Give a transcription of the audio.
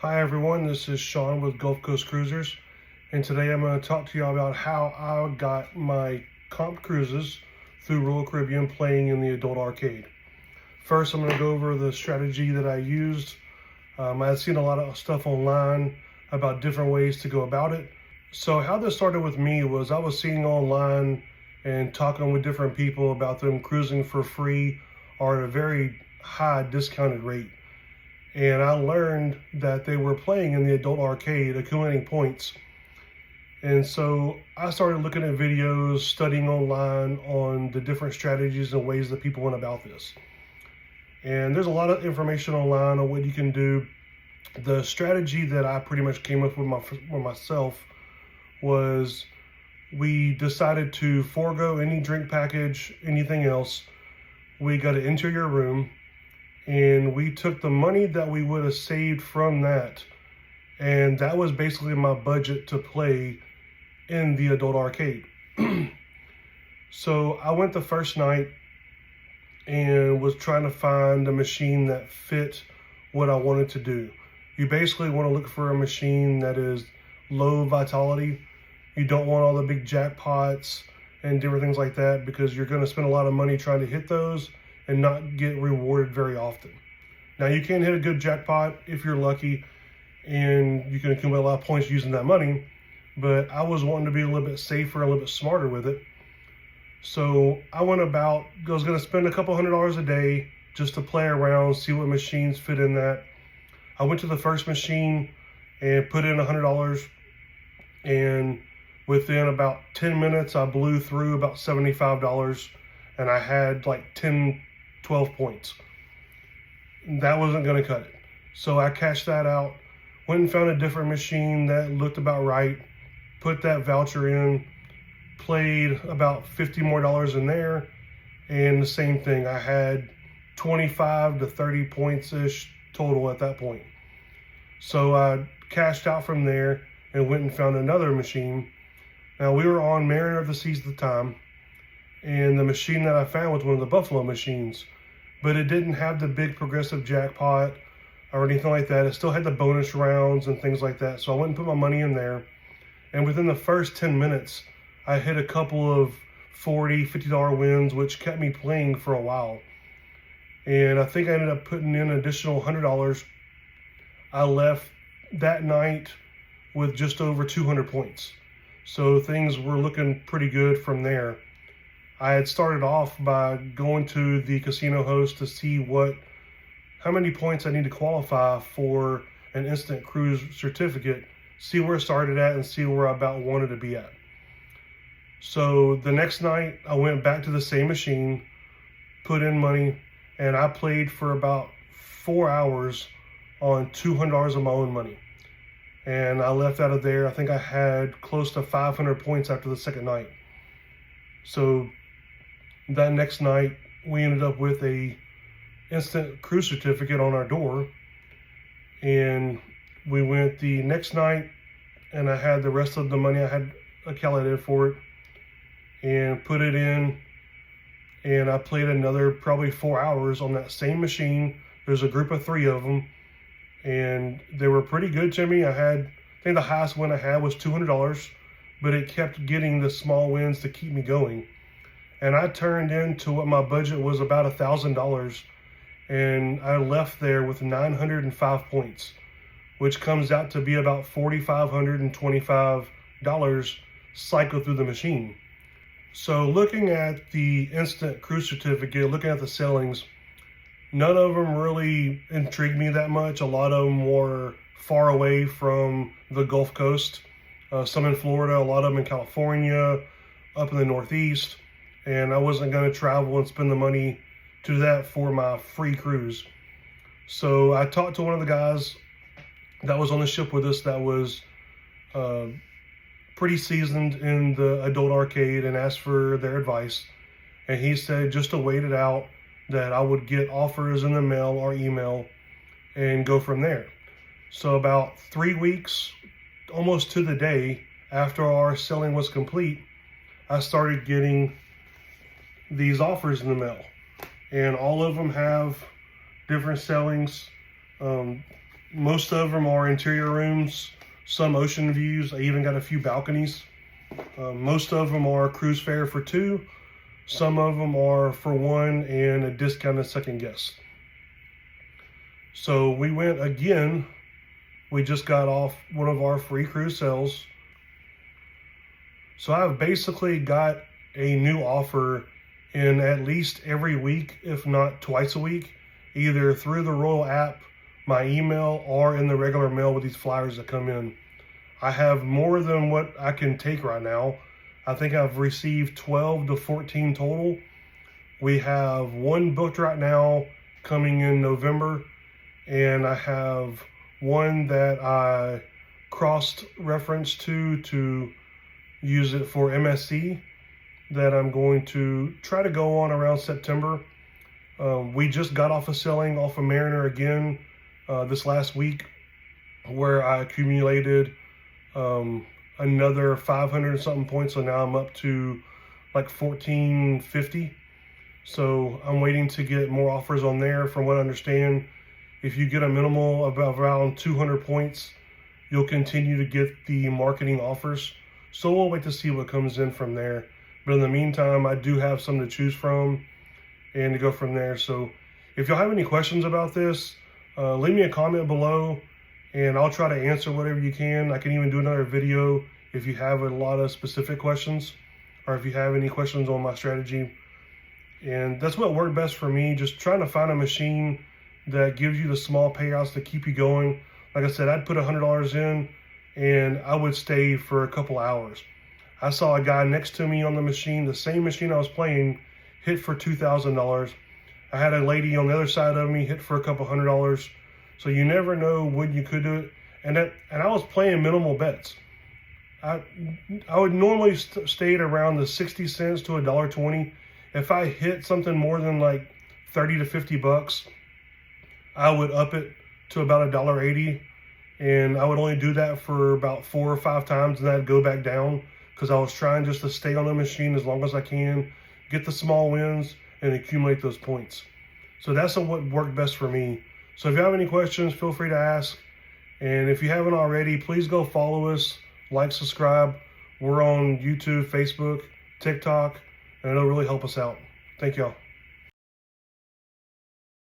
Hi everyone, this is Sean with Gulf Coast Cruisers, and today I'm going to talk to you about how I got my comp cruises through Royal Caribbean playing in the adult arcade. First, I'm going to go over the strategy that I used. I've seen a lot of stuff online about different ways to go about it. So how this started with me was I was seeing online and talking with different people about them cruising for free or at a very high discounted rate. And I learned that they were playing in the adult arcade, accumulating points. And so I started looking at videos, studying online on the different strategies and ways that people went about this. And there's a lot of information online on what you can do. The strategy that I pretty much came up with myself was we decided to forego any drink package, anything else. We got an interior room, and we took the money that we would have saved from that, and that was basically my budget to play in the adult arcade. So I went the first night and was trying to find a machine that fit what I wanted to do. You basically want to look for a machine that is low vitality. You don't want all the big jackpots and different things like that, because you're going to spend a lot of money trying to hit those and not get rewarded very often. Now, you can hit a good jackpot if you're lucky, and you can accumulate a lot of points using that money, but I was wanting to be a little bit safer, a little bit smarter with it. So I was going to spend a couple $100s a day just to play around, see what machines fit in that. I went to the first machine and put in $100, and within about 10 minutes, I blew through about $75, and I had like 10, 12 points. That wasn't going to cut it. So I cashed that out, went and found a different machine that looked about right, put that voucher in, played about $50 more in there, and the same thing. I had 25 to 30 points-ish total at that point. So I cashed out from there and went and found another machine. Now, we were on Mariner of the Seas at the time, and the machine that I found was one of the Buffalo machines, but it didn't have the big progressive jackpot or anything like that. It still had the bonus rounds and things like that. So I went and put my money in there, and within the first 10 minutes, I hit a couple of $40, $50 wins, which kept me playing for a while. And I think I ended up putting in an additional $100. I left that night with just over 200 points. So things were looking pretty good from there. I had started off by going to the casino host to see how many points I need to qualify for an instant cruise certificate, see where I started at and see where I about wanted to be at. So the next night I went back to the same machine, put in money, and I played for about 4 hours on $200 of my own money. And I left out of there, I think I had close to 500 points after the second night. So that next night, we ended up with a instant cruise certificate on our door, and we went the next night, and I had the rest of the money I had accumulated for it and put it in, and I played another probably 4 hours on that same machine. There's a group of 3 of them, and they were pretty good to me. I think the highest win I had was $200, but it kept getting the small wins to keep me going. And I turned into what my budget was, about $1,000, and I left there with 905 points, which comes out to be about $4,525 cycled through the machine. So looking at the instant cruise certificate, looking at the sailings, none of them really intrigued me that much. A lot of them were far away from the Gulf Coast, some in Florida, a lot of them in California, up in the Northeast. And I wasn't going to travel and spend the money to do that for my free cruise. So I talked to one of the guys that was on the ship with us that was pretty seasoned in the adult arcade, and asked for their advice. And he said just to wait it out, that I would get offers in the mail or email and go from there. So about 3 weeks, almost to the day after our selling was complete, I started getting these offers in the mail, and all of them have different sellings. Most of them are interior rooms, some ocean views. I even got a few balconies. Most of them are cruise fare for 2. Some of them are for 1 and a discounted second guest. So we went again. We just got off one of our free cruise sales. So I've basically got a new offer in at least every week, if not twice a week, either through the Royal app, my email, or in the regular mail with these flyers that come in. I have more than what I can take right now. I think I've received 12 to 14 total. We have 1 booked right now coming in November, and I have 1 that I cross-referenced to use it for MSC that I'm going to try to go on around September. We just got off of selling off of Mariner again this last week, where I accumulated another 500 something points. So now I'm up to like 1450. So I'm waiting to get more offers on there. From what I understand, if you get a minimal of around 200 points, you'll continue to get the marketing offers. So we'll wait to see what comes in from there. But in the meantime, I do have some to choose from and to go from there. So if y'all have any questions about this, leave me a comment below and I'll try to answer whatever you can. I can even do another video if you have a lot of specific questions, or if you have any questions on my strategy. And that's what worked best for me, just trying to find a machine that gives you the small payouts to keep you going. Like I said, I'd put $100 in and I would stay for a couple hours. I saw a guy next to me on the machine, the same machine I was playing, hit for $2,000. I had a lady on the other side of me hit for a couple $100. So you never know when you could do it. And I was playing minimal bets. I would normally stay at around the 60 cents to $1.20. If I hit something more than like 30 to 50 bucks, I would up it to about $1.80. And I would only do that for about 4 or 5 times, and then I'd go back down, because I was trying just to stay on the machine as long as I can, get the small wins, and accumulate those points. So that's what worked best for me. So if you have any questions, feel free to ask. And if you haven't already, please go follow us, like, subscribe. We're on YouTube, Facebook, TikTok, and it'll really help us out. Thank y'all.